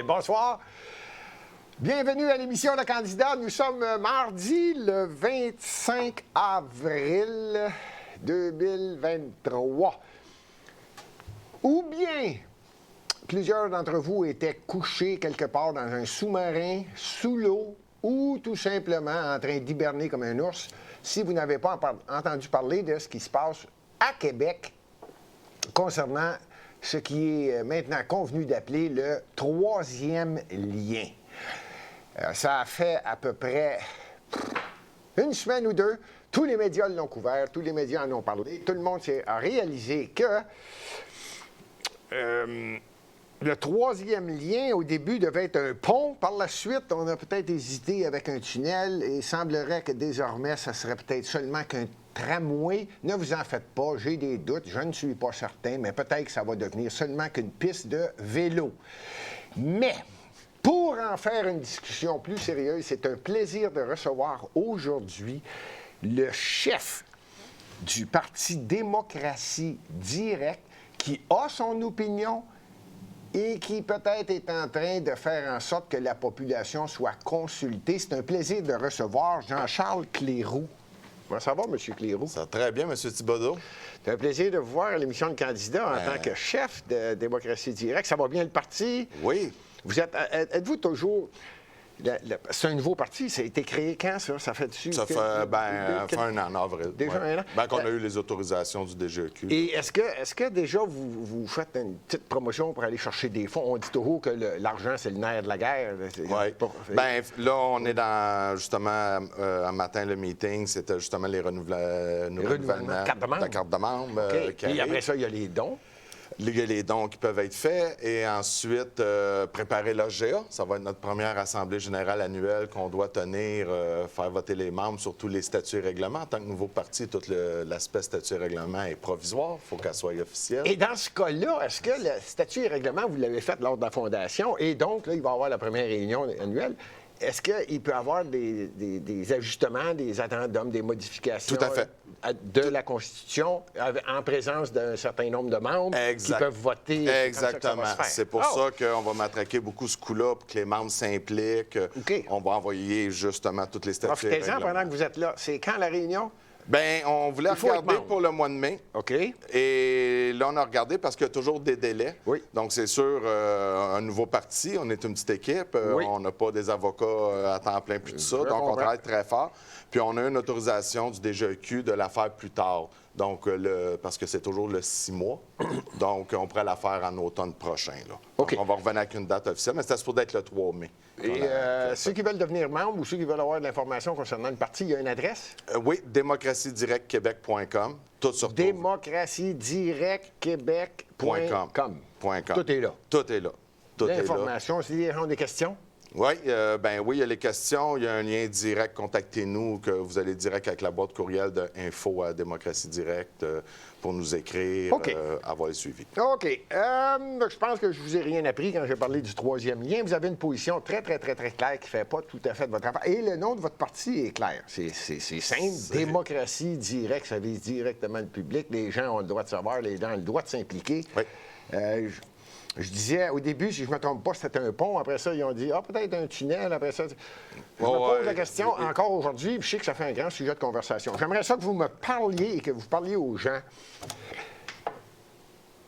Bonsoir. Bienvenue à l'émission Le Candidat. Nous sommes mardi le 25 avril 2023. Ou bien, plusieurs d'entre vous étaient couchés quelque part dans un sous-marin, sous l'eau, ou tout simplement en train d'hiberner comme un ours, si vous n'avez pas entendu parler de ce qui se passe à Québec concernant ce qui est maintenant convenu d'appeler le troisième lien. Ça a fait à peu près une semaine ou deux. Tous les médias l'ont couvert, tous les médias en ont parlé. Tout le monde a réalisé que le troisième lien, au début, devait être un pont. Par la suite, on a peut-être hésité avec un tunnel et il semblerait que désormais, ça serait peut-être seulement qu'un tramway. Ne vous en faites pas, j'ai des doutes, je ne suis pas certain, mais peut-être que ça va devenir seulement qu'une piste de vélo. Mais pour en faire une discussion plus sérieuse, c'est un plaisir de recevoir aujourd'hui le chef du Parti démocratie directe qui a son opinion et qui peut-être est en train de faire en sorte que la population soit consultée. C'est un plaisir de recevoir Jean-Charles Cléroux. Comment ça va, M. Cléroux? Ça va très bien, M. Thibodeau. C'est un plaisir de vous voir à l'émission de candidat en tant que chef de démocratie directe. Ça va bien le parti? Oui. Vous êtes-vous toujours... C'est un nouveau parti. Ça a été créé quand, ça? Ça fait dessus? Ça fait un an, en avril. Déjà un an? Ben, qu'on a eu les autorisations du DGEQ. Et est-ce que déjà vous faites une petite promotion pour aller chercher des fonds? On dit toujours que l'argent, c'est le nerf de la guerre. Oui. Bien, là, on est dans, justement, un matin, le meeting, c'était justement les renouvellements de la carte de membre. Okay. Et après ça, il y a les dons. Il y a les dons qui peuvent être faits et ensuite préparer l'OGA. Ça va être notre première assemblée générale annuelle qu'on doit tenir, faire voter les membres sur tous les statuts et règlements. En tant que nouveau parti, tout l'aspect statut et règlement est provisoire. Il faut qu'elle soit officielle. Et dans ce cas-là, est-ce que le statut et règlement, vous l'avez fait lors de la fondation et donc, là, il va y avoir la première réunion annuelle? Est-ce qu'il peut y avoir des ajustements, des addendums, des modifications Tout à fait. De la Constitution en présence d'un certain nombre de membres qui peuvent voter? Exactement. C'est pour ça qu'on va matraquer beaucoup ce coup-là pour que les membres s'impliquent. Okay. On va envoyer justement toutes les statuts. Profitez-en pendant que vous êtes là. C'est quand la réunion? Bien, on voulait regarder pour le mois de mai. OK. Et là, on a regardé parce qu'il y a toujours des délais. Oui. Donc, c'est sûr, un nouveau parti, on est une petite équipe. Oui. On n'a pas des avocats à temps plein puis tout ça. Donc, on travaille très fort. Puis, on a une autorisation du DGEQ de la faire plus tard. Donc, parce que c'est toujours le 6 mois. Donc, on pourrait la faire en automne prochain. Là. OK. Donc, on va revenir avec une date officielle, mais c'était supposé être le 3 mai. Et ceux qui veulent devenir membres ou ceux qui veulent avoir de l'information concernant le parti, il y a une adresse? Oui, démocratiedirectquebec.com. Tout sur démocratiedirectquebec.com. Tout est là. Tout est là. L'information, s'il y a des questions? Oui, oui, il y a les questions. Il y a un lien direct. Contactez-nous, que vous allez direct avec la boîte courriel de info à Démocratie Directe pour nous écrire, avoir le suivi. OK. Je pense que je ne vous ai rien appris quand j'ai parlé du troisième lien. Vous avez une position très, très, très, très claire qui ne fait pas tout à fait de votre affaire. Et le nom de votre parti est clair. C'est simple. Démocratie Directe, ça vise directement le public. Les gens ont le droit de savoir, les gens ont le droit de s'impliquer. Oui. Je disais, au début, si je ne me trompe pas, c'était un pont. Après ça, ils ont dit, peut-être un tunnel. Après ça, je me pose la question encore aujourd'hui, puis je sais que ça fait un grand sujet de conversation. J'aimerais ça que vous me parliez et que vous parliez aux gens.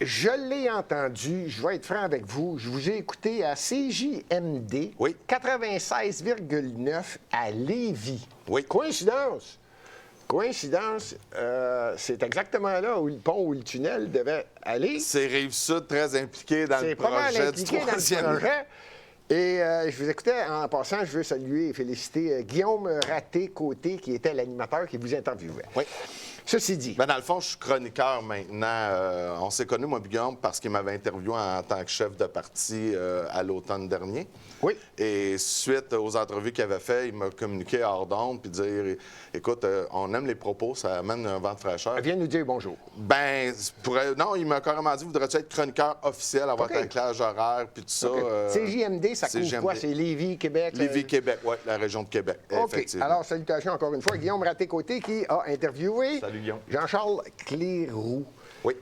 Je l'ai entendu, je vais être franc avec vous, je vous ai écouté à CJMD, 96,9 à Lévis. Oui. Coïncidence? Coïncidence, c'est exactement là où le pont ou le tunnel devait aller. C'est Rive-Sud très impliqué dans le projet du troisième. Et je vous écoutais, en passant, je veux saluer et féliciter Guillaume Raté-Côté, qui était l'animateur qui vous interviewait. Oui. Ceci dit... Bien, dans le fond, je suis chroniqueur maintenant. On s'est connus, moi, Guillaume, parce qu'il m'avait interviewé en tant que chef de parti à l'automne dernier. Oui. Et suite aux entrevues qu'il avait faites, il m'a communiqué hors d'onde puis dire écoute, on aime les propos, ça amène un vent de fraîcheur. Viens nous dire bonjour. Ben, non, il m'a carrément dit voudrais-tu être chroniqueur officiel, avoir un clage horaire puis tout ça. CJMD, ça couvre quoi? C'est Lévis, Québec? Lévis, Québec, oui, la région de Québec. OK. Alors, salutations encore une fois. Guillaume Raté-Côté qui a interviewé Salut, Guillaume. Jean-Charles Cléroux. Oui.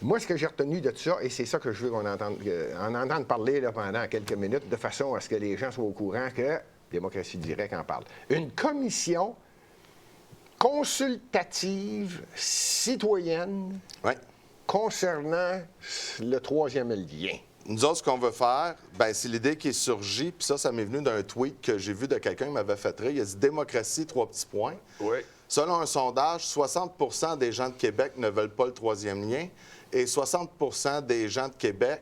Moi, ce que j'ai retenu de ça, et c'est ça que je veux qu'on entende, en entende parler là, pendant quelques minutes, de façon à ce que les gens soient au courant que Démocratie Directe en parle. Une commission consultative citoyenne Ouais. concernant le troisième lien. Nous autres, ce qu'on veut faire, ben, c'est l'idée qui est surgie, puis ça m'est venu d'un tweet que j'ai vu de quelqu'un qui m'avait fait rire. Il a dit « Démocratie, 3 petits points ». Oui. Selon un sondage, 60 des gens de Québec ne veulent pas le troisième lien et 60 des gens de Québec,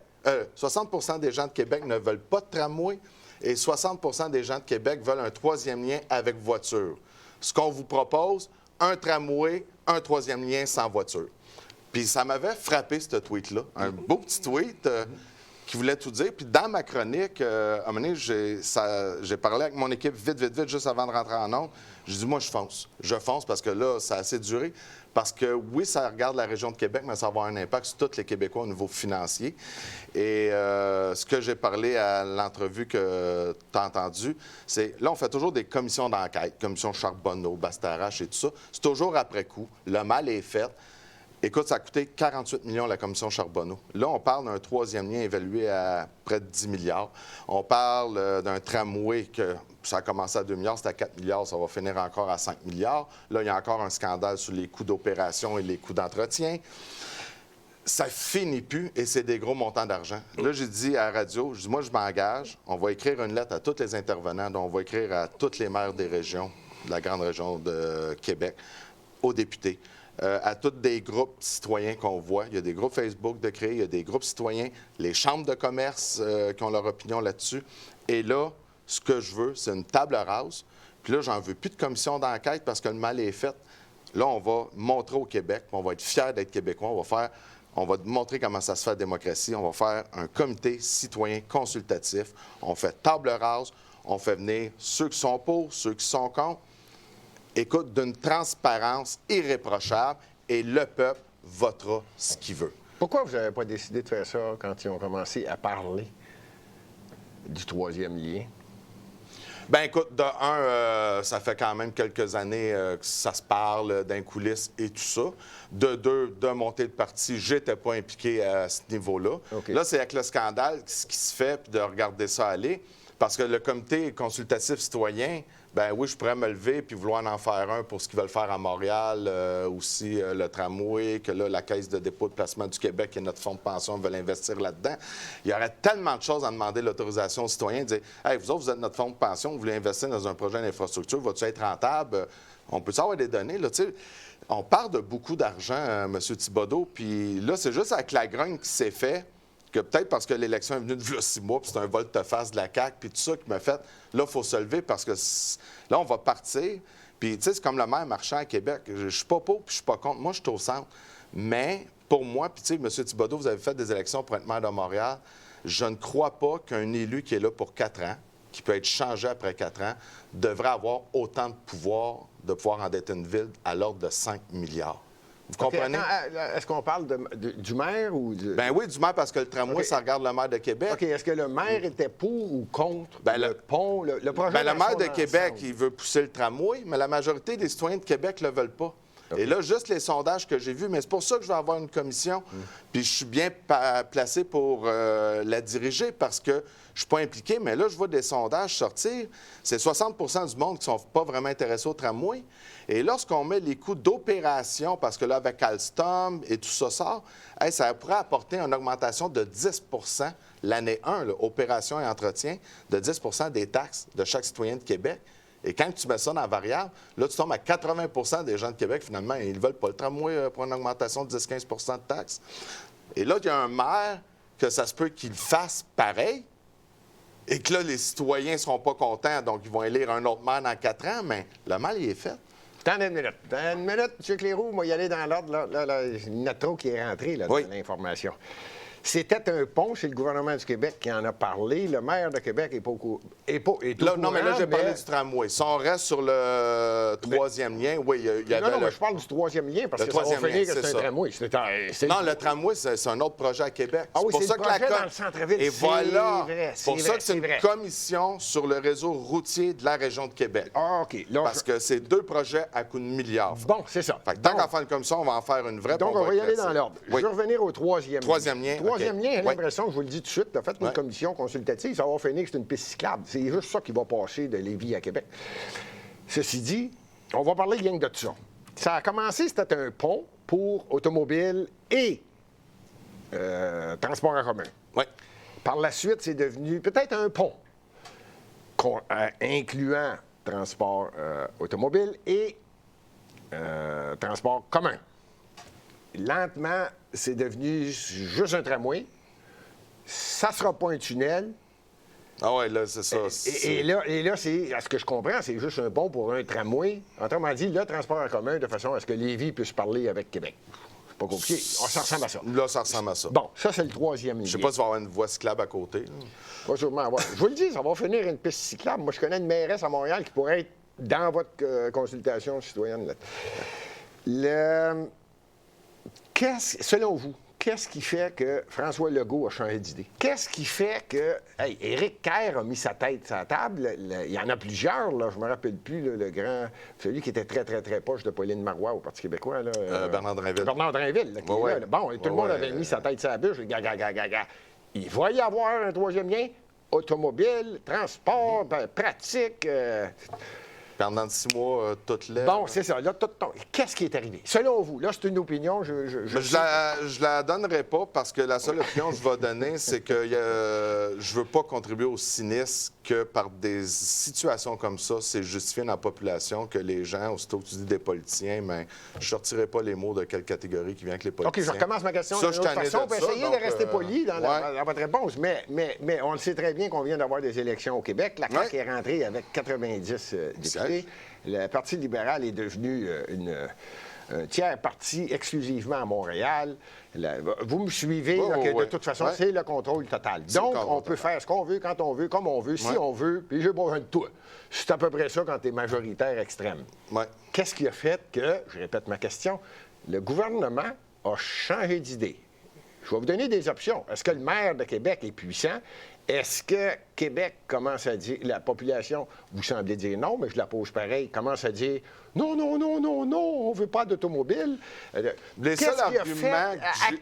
60 des gens de Québec ne veulent pas de tramway et 60 des gens de Québec veulent un troisième lien avec voiture. Ce qu'on vous propose, un tramway, un troisième lien sans voiture. Puis ça m'avait frappé, ce tweet-là. Un beau petit tweet qui voulait tout dire. Puis dans ma chronique, à un moment donné, j'ai parlé avec mon équipe vite, juste avant de rentrer en ondes. J'ai dit, moi, je fonce. Je fonce parce que là, ça a assez duré. Parce que oui, ça regarde la région de Québec, mais ça va avoir un impact sur tous les Québécois au niveau financier. Et ce que j'ai parlé à l'entrevue que tu as entendue, c'est là, on fait toujours des commissions d'enquête, commission Charbonneau, Bastarache et tout ça. C'est toujours après coup. Le mal est fait. Écoute, ça a coûté 48 millions la commission Charbonneau. Là, on parle d'un troisième lien évalué à près de 10 milliards. On parle d'un tramway que ça a commencé à 2 milliards, c'était à 4 milliards, ça va finir encore à 5 milliards. Là, il y a encore un scandale sur les coûts d'opération et les coûts d'entretien. Ça finit plus et c'est des gros montants d'argent. Là, j'ai dit à la radio, je dis, moi, je m'engage, on va écrire une lettre à tous les intervenants, donc on va écrire à tous les maires des régions, de la grande région de Québec, aux députés. À tous des groupes citoyens qu'on voit. Il y a des groupes Facebook de créer, il y a des groupes citoyens, les chambres de commerce qui ont leur opinion là-dessus. Et là, ce que je veux, c'est une table rase. Puis là, j'en veux plus de commission d'enquête parce que le mal est fait. Là, on va montrer au Québec, on va être fiers d'être Québécois, on va montrer comment ça se fait la démocratie. On va faire un comité citoyen consultatif. On fait table rase, on fait venir ceux qui sont pour, ceux qui sont contre. Écoute, d'une transparence irréprochable et le peuple votera ce qu'il veut. Pourquoi vous n'avez pas décidé de faire ça quand ils ont commencé à parler du troisième lien? Bien, écoute, de un, ça fait quand même quelques années que ça se parle d'un coulisses et tout ça. De deux, de monter le parti, j'étais pas impliqué à ce niveau-là. Okay. Là, c'est avec le scandale, ce qui se fait, puis de regarder ça aller. Parce que le comité consultatif citoyen, ben oui, je pourrais me lever puis vouloir en faire un pour ce qu'ils veulent faire à Montréal, aussi le tramway, que là, la Caisse de dépôt de placement du Québec et notre fonds de pension veulent investir là-dedans. Il y aurait tellement de choses à demander l'autorisation aux citoyens, de dire « Hey, vous autres, vous êtes notre fonds de pension, vous voulez investir dans un projet d'infrastructure, va-tu être rentable? » On peut savoir des données, là, tu sais. On parle de beaucoup d'argent, M. Thibodeau, puis là, c'est juste avec la grogne qui s'est fait, que peut-être parce que l'élection est venue de 6 mois, puis c'est un volte-face de la CAQ, puis tout ça qui m'a fait, là, il faut se lever parce que là, on va partir. Puis, tu sais, c'est comme le maire Marchand à Québec. Je suis pas pour, puis je suis pas contre. Moi, je suis au centre. Mais pour moi, puis tu sais, M. Thibodeau, vous avez fait des élections pour être maire de Montréal. Je ne crois pas qu'un élu qui est là pour 4 ans, qui peut être changé après 4 ans, devrait avoir autant de pouvoir de pouvoir endetter une ville à l'ordre de 5 milliards. Vous comprenez? Okay, est-ce qu'on parle du maire ou du... Ben oui, du maire, parce que le tramway, ça regarde le maire de Québec. OK. Est-ce que le maire était pour ou contre le pont, le projet? Ben, le maire de Québec, il veut pousser le tramway, mais la majorité des citoyens de Québec ne le veulent pas. Okay. Et là, juste les sondages que j'ai vus, mais c'est pour ça que je vais avoir une commission. Puis je suis bien placé pour la diriger parce que je ne suis pas impliqué. Mais là, je vois des sondages sortir. C'est 60 du monde qui ne sont pas vraiment intéressés au tramway. Et lorsqu'on met les coûts d'opération, parce que là, avec Alstom et tout ça sort, ça pourrait apporter une augmentation de 10 l'année 1, là, opération et entretien, de 10 des taxes de chaque citoyen de Québec. Et quand tu mets ça dans la variable, là, tu tombes à 80 des gens de Québec, finalement, ils ne veulent pas le tramway pour une augmentation de 10-15 de taxes. Et là, il y a un maire que ça se peut qu'il fasse pareil et que là, les citoyens ne seront pas contents, donc ils vont élire un autre maire dans 4 ans, mais le mal, il est fait. Attendez une minute. M. Clérou, moi, y aller dans l'ordre. Là, il y en a trop qui est rentré là, oui. dans l'information. C'était un pont, c'est le gouvernement du Québec qui en a parlé. Le maire de Québec n'est pas au courant. Non, mais là, j'ai parlé du tramway. Si on reste sur le troisième lien, oui, il y avait... Non, mais je parle du troisième lien, parce que ça va finir que c'est un tramway. Non, le tramway, c'est un autre projet à Québec. Ah oui, c'est pour ça le que projet dans le centre-ville. Et voilà, c'est pour ça que c'est une commission sur le réseau routier de la région de Québec. Ah, OK. Là, parce que c'est 2 projets à coût de milliards. Bon, c'est ça. Fait que tant qu'à faire une commission, on va en faire une vraie. Donc, on va y aller dans l'ordre. Oui. Je vais revenir au troisième lien. Troisième lien, J'ai l'impression, je vous le dis tout de suite, tu as fait une commission consultative, ça va finir que c'est une piste cyclable. C'est juste ça qui va passer de Lévis à Québec. Ceci dit, on va parler rien que de ça. Ça a commencé, c'était un pont pour automobiles et transport en commun. Oui. Par la suite, c'est devenu peut-être un pont incluant transport automobile et transport commun. Lentement, c'est devenu juste un tramway. Ça ne sera pas un tunnel. Ah oui, là, c'est ça. Et là, c'est, à ce que je comprends, c'est juste un pont pour un tramway. Autrement dit, le transport en commun, de façon à ce que Lévis puisse parler avec Québec. C'est pas compliqué. Ça ressemble à ça. Là, ça ressemble à ça. Bon, ça, c'est le troisième lien. Je sais pas si va y avoir une voie cyclable à côté. Pas sûrement avoir. Je vous le dis, ça va finir une piste cyclable. Moi, je connais une mairesse à Montréal qui pourrait être dans votre consultation citoyenne. Selon vous, qu'est-ce qui fait que François Legault a changé d'idée? Qu'est-ce qui fait que Éric Kerr a mis sa tête sur la table? Il y en a plusieurs, là, je ne me rappelle plus, là, le grand, celui qui était très, très, très proche de Pauline Marois au Parti québécois. Là, Bernard Drinville. Bernard Drinville, là, qui est là. Bon, tout le monde avait mis sa tête sur la bûche. Il va y avoir un troisième lien, automobile, transport, pratique... Pendant 6 mois, toute l'air. Bon, c'est ça. Là, qu'est-ce qui est arrivé? Selon vous, là, c'est une opinion. Je la donnerai pas parce que la seule opinion que je vais donner, c'est que je veux pas contribuer au cynisme que par des situations comme ça, c'est justifié dans la population que les gens, aussitôt que tu dis des politiciens, mais je ne sortirai pas les mots de quelle catégorie qui vient avec les politiciens. OK, je recommence ma question d'une autre façon. On peut essayer de rester poli dans votre réponse, mais on le sait très bien qu'on vient d'avoir des élections au Québec. La CAQ est rentrée avec 90 députés. Le Parti libéral est devenu un tiers parti exclusivement à Montréal. Vous me suivez, de toute façon, c'est le contrôle total. Donc, on peut faire ce qu'on veut, quand on veut, comme on veut, si on veut, puis j'ai pas besoin de tout. C'est à peu près ça quand tu es majoritaire extrême. Qu'est-ce qui a fait que, je répète ma question, le gouvernement a changé d'idée? Je vais vous donner des options. Est-ce que le maire de Québec est puissant? Est-ce que Québec commence à dire, la population, vous semblez dire non, mais je la pose pareil, commence à dire non, on ne veut pas d'automobile. À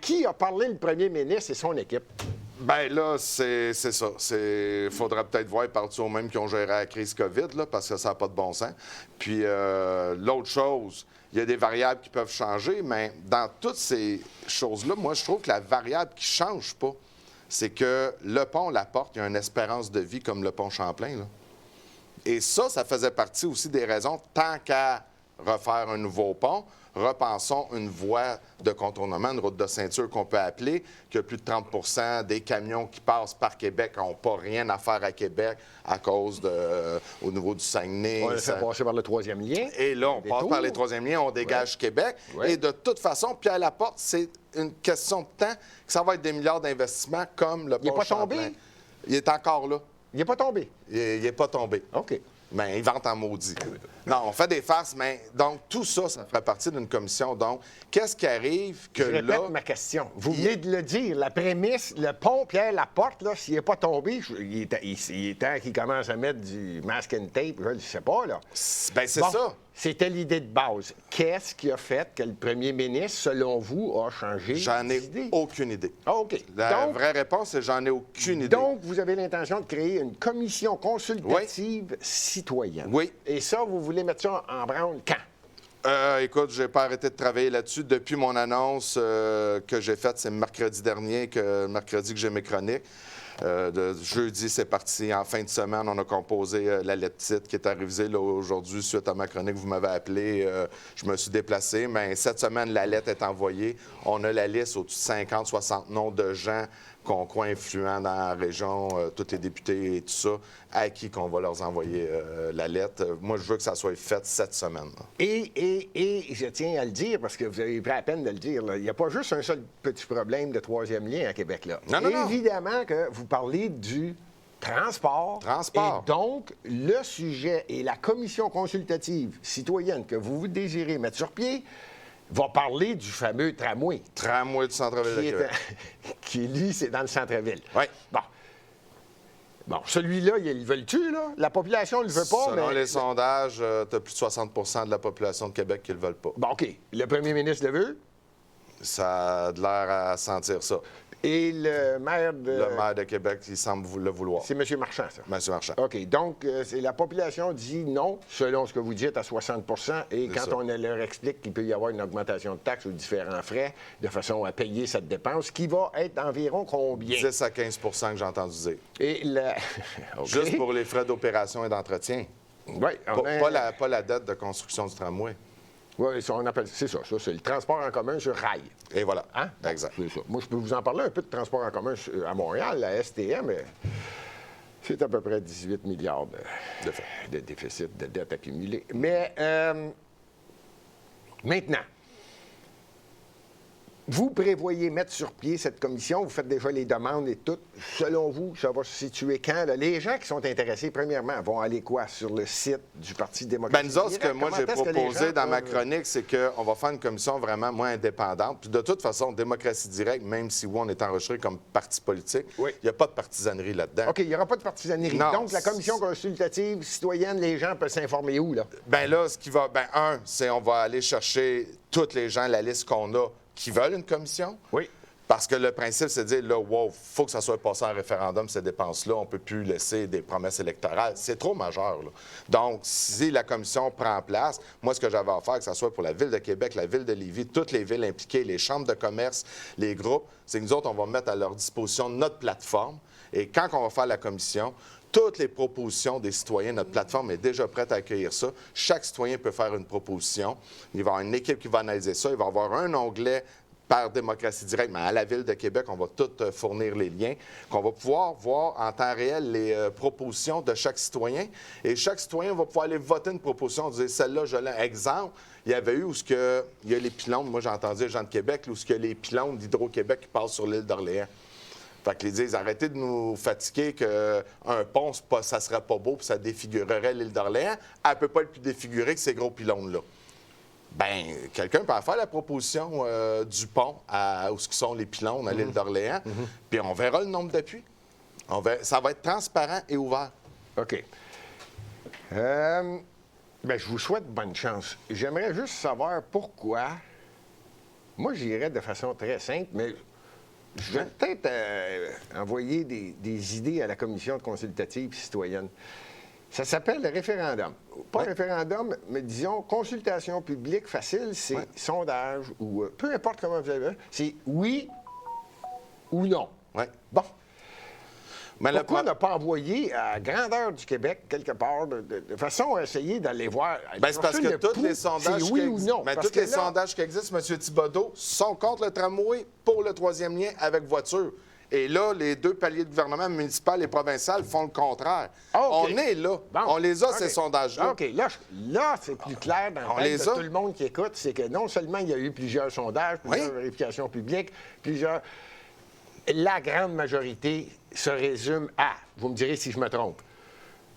qui a parlé le premier ministre et son équipe? Bien là, c'est ça. Il faudra peut-être voir par-dessus aux mêmes qui ont géré la crise COVID, là, parce que ça n'a pas de bon sens. Puis l'autre chose, il y a des variables qui peuvent changer, mais dans toutes ces choses-là, moi, je trouve que la variable qui ne change pas, c'est que le pont La Porte, il y a une espérance de vie comme le pont Champlain, là. Et ça faisait partie aussi des raisons, tant qu'à refaire un nouveau pont, repensons une voie de contournement, une route de ceinture qu'on peut appeler, que plus de 30 des camions qui passent par Québec n'ont pas rien à faire à Québec à cause au niveau du Saguenay. On fait passer par le troisième lien. Et là, on passe par les troisièmes liens, on dégage Québec. Et de toute façon, Pierre Laporte, c'est une question de temps que ça va être des milliards d'investissements comme le pont Champlain. Il n'est pas tombé? Il est encore là. Il n'est pas tombé? Il n'est pas tombé. OK. Mais il vente en maudit. Non, on fait des farces, mais donc tout ça, ça ferait partie d'une commission. Donc, qu'est-ce qui arrive que je répète ma question. Vous venez de le dire, la prémisse, le pont Pierre Laporte, là, s'il n'est pas tombé, il est temps qu'il commence à mettre du masque and tape, je ne sais pas, là. Bien, c'est ça. C'était l'idée de base. Qu'est-ce qui a fait que le premier ministre, selon vous, a changé d'idée? J'en ai aucune idée. Ah, OK. La vraie réponse, c'est j'en ai aucune idée. Donc, vous avez l'intention de créer une commission consultative citoyenne. Oui. Et ça, vous voulez mettre ça en branle quand? Écoute, je n'ai pas arrêté de travailler là-dessus depuis mon annonce que j'ai faite, c'est mercredi dernier, mercredi que j'ai mes chroniques. De jeudi, c'est parti. En fin de semaine, on a composé la lettre titre qui est à réviser aujourd'hui suite à ma chronique. Vous m'avez appelé, je me suis déplacé, mais cette semaine, la lettre est envoyée. On a la liste au-dessus de 50-60 noms de gens qu'on croit influents dans la région, tous les députés et tout ça, à qui qu'on va leur envoyer la lettre. Moi, je veux que ça soit fait cette semaine. Là. Et je tiens à le dire, parce que vous avez pris la peine de le dire, là, il n'y a pas juste un seul petit problème de troisième lien à Québec. Là. Non. Évidemment que vous parlez du transport. Transport. Et donc, le sujet et la commission consultative citoyenne que vous désirez mettre sur pied va parler du fameux tramway. Tramway du centre-ville de Québec. Qui, lui, c'est dans le centre-ville. Oui. Bon, celui-là, ils le veulent-tu, là? La population ne le veut pas, Selon mais... les sondages, tu as plus de 60 de la population de Québec qui ne le veulent pas. Bon, OK. Le premier ministre le veut. Ça a de l'air à sentir ça. Et le maire de... Le maire de Québec, il semble le vouloir. C'est M. Marchand, ça? M. Marchand. OK. Donc, la population dit non, selon ce que vous dites, à 60 et quand on leur explique qu'il peut y avoir une augmentation de taxes ou différents frais de façon à payer cette dépense, qui va être d'environ combien? 10 à 15 que j'ai entendu dire. Et OK. Juste pour les frais d'opération et d'entretien. Oui. Pas la dette de construction du tramway. Oui, on appelle c'est ça. Ça, c'est le transport en commun sur rail. Et voilà. Hein? Exact. C'est ça. Moi, je peux vous en parler un peu de transport en commun à Montréal, la STM. C'est à peu près 18 milliards de déficit, de dette accumulée. Mais maintenant, vous prévoyez mettre sur pied cette commission, vous faites déjà les demandes et tout. Selon vous, ça va se situer quand? Là? Les gens qui sont intéressés, premièrement, vont aller quoi? Sur le site du Parti démocratique? Nous autres, ce que moi j'ai proposé dans ma chronique, c'est qu'on va faire une commission vraiment moins indépendante. Puis de toute façon, démocratie directe, même si on est enregistré comme parti politique, il n'y a pas de partisanerie là-dedans. OK, il n'y aura pas de partisanerie. Non, donc, la commission consultative citoyenne, les gens peuvent s'informer où, là? Ce qui va... c'est on va aller chercher tous les gens, la liste qu'on a, qui veulent une commission. Oui. Parce que le principe, c'est de dire, là, wow, faut que ça soit passé en référendum, ces dépenses-là. On ne peut plus laisser des promesses électorales. C'est trop majeur, là. Donc, si la commission prend place, moi, ce que j'avais à faire, que ce soit pour la Ville de Québec, la Ville de Lévis, toutes les villes impliquées, les chambres de commerce, les groupes, c'est que nous autres, on va mettre à leur disposition notre plateforme. Et quand on va faire la commission, toutes les propositions des citoyens, notre plateforme est déjà prête à accueillir ça. Chaque citoyen peut faire une proposition. Il va y avoir une équipe qui va analyser ça. Il va y avoir un onglet par démocratie directe, mais à la Ville de Québec, on va tout fournir les liens, qu'on va pouvoir voir en temps réel les propositions de chaque citoyen. Et chaque citoyen va pouvoir aller voter une proposition, dire celle-là, je l'ai. Exemple, il y avait eu où il y a les pylônes, moi j'ai entendu les gens de Québec, où il y a les pylônes d'Hydro-Québec qui passent sur l'île d'Orléans. Fait qu'ils disent, arrêtez de nous fatiguer qu'un pont, ça serait pas beau puis ça défigurerait l'île d'Orléans. Elle ne peut pas être plus défigurée que ces gros pylônes-là. Bien, quelqu'un peut faire la proposition du pont où sont les pylônes à l'île d'Orléans, puis on verra le nombre d'appuis. Ça va être transparent et ouvert. OK. Je vous souhaite bonne chance. J'aimerais juste savoir pourquoi. Moi, j'irais de façon très simple, mais je vais peut-être envoyer des idées à la commission consultative citoyenne. Ça s'appelle le référendum. Pas référendum, mais disons consultation publique facile, c'est sondage ou peu importe comment vous avez, c'est oui ou non. Oui. Bon. Mais pourquoi ne pas envoyer à grandeur du Québec, quelque part, de façon à essayer d'aller voir... C'est parce que tous les sondages sondages qui existent, M. Thibodeau, sont contre le tramway pour le troisième lien avec voiture. Et là, les deux paliers de gouvernement municipal et provincial font le contraire. On est là. Bon. On les a, ces sondages-là. OK. Là, c'est plus clair dans la tête de tout le monde qui écoute. C'est que non seulement il y a eu plusieurs sondages, plusieurs vérifications publiques, la grande majorité se résume à, vous me direz si je me trompe,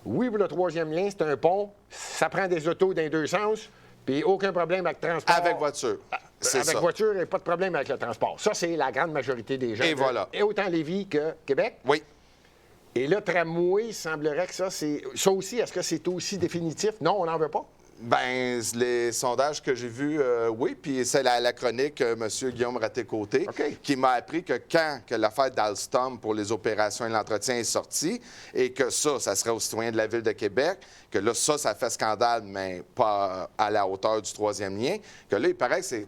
oui, pour le troisième lien, c'est un pont, ça prend des autos dans les deux sens, puis aucun problème avec le transport. Avec voiture. Avec voiture et pas de problème avec le transport. Ça, c'est la grande majorité des gens. Et voilà. Et autant Lévis que Québec. Oui. Et le tramway, il semblerait que ça, c'est... Ça aussi, est-ce que c'est aussi définitif? Non, on n'en veut pas? Les sondages que j'ai vus, oui. Puis c'est la chronique, M. Guillaume Raté-Côté, qui m'a appris que quand l'affaire d'Alstom pour les opérations et l'entretien est sortie, et que ça serait aux citoyens de la Ville de Québec, que là, ça fait scandale, mais pas à la hauteur du troisième lien, que là, il paraît que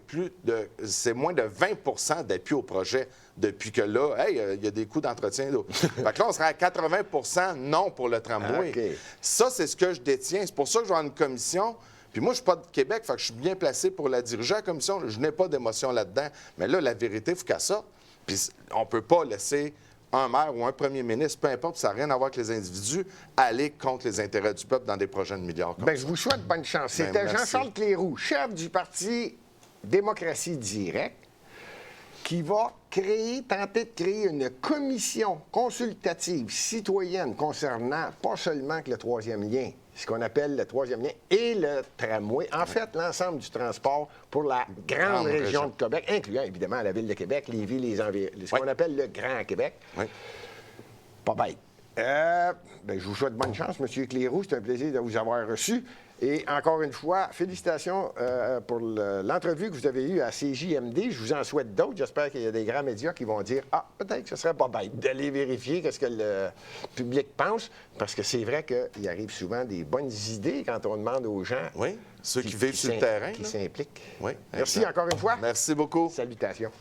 c'est moins de 20 d'appui au projet. Depuis que là, il y a des coûts d'entretien d'eau. Fait que là, on serait à 80 non pour le tramway. Ça, c'est ce que je détiens. C'est pour ça que je vais avoir une commission. Puis moi, je ne suis pas de Québec, fait que je suis bien placé pour la diriger, la commission. Je n'ai pas d'émotion là-dedans. Mais là, la vérité, il faut qu'elle sorte. Puis on ne peut pas laisser un maire ou un premier ministre, peu importe, ça n'a rien à voir avec les individus, aller contre les intérêts du peuple dans des projets de milliards comme Bien, ça. je vous souhaite bonne chance. Ben, C'était merci. Jean-Charles Cléroux, chef du Parti Démocratie Directe, qui va tenter de créer une commission consultative citoyenne concernant pas seulement que le troisième lien, ce qu'on appelle le troisième lien et le tramway, en fait, l'ensemble du transport pour la grande région de Québec, incluant évidemment la ville de Québec, Lévis, ce qu'on appelle le Grand Québec. Oui. Pas bête. Ben, je vous souhaite bonne chance, M. Cléroux. C'est un plaisir de vous avoir reçu. Et encore une fois, félicitations pour l'entrevue que vous avez eue à CJMD. Je vous en souhaite d'autres. J'espère qu'il y a des grands médias qui vont dire « Ah, peut-être que ce serait pas bête d'aller vérifier ce que le public pense. » Parce que c'est vrai qu'il arrive souvent des bonnes idées quand on demande aux gens Oui, ceux qui vivent sur le terrain. qui là. s'impliquent. Oui, Merci exact. encore une fois. Merci beaucoup. Salutations.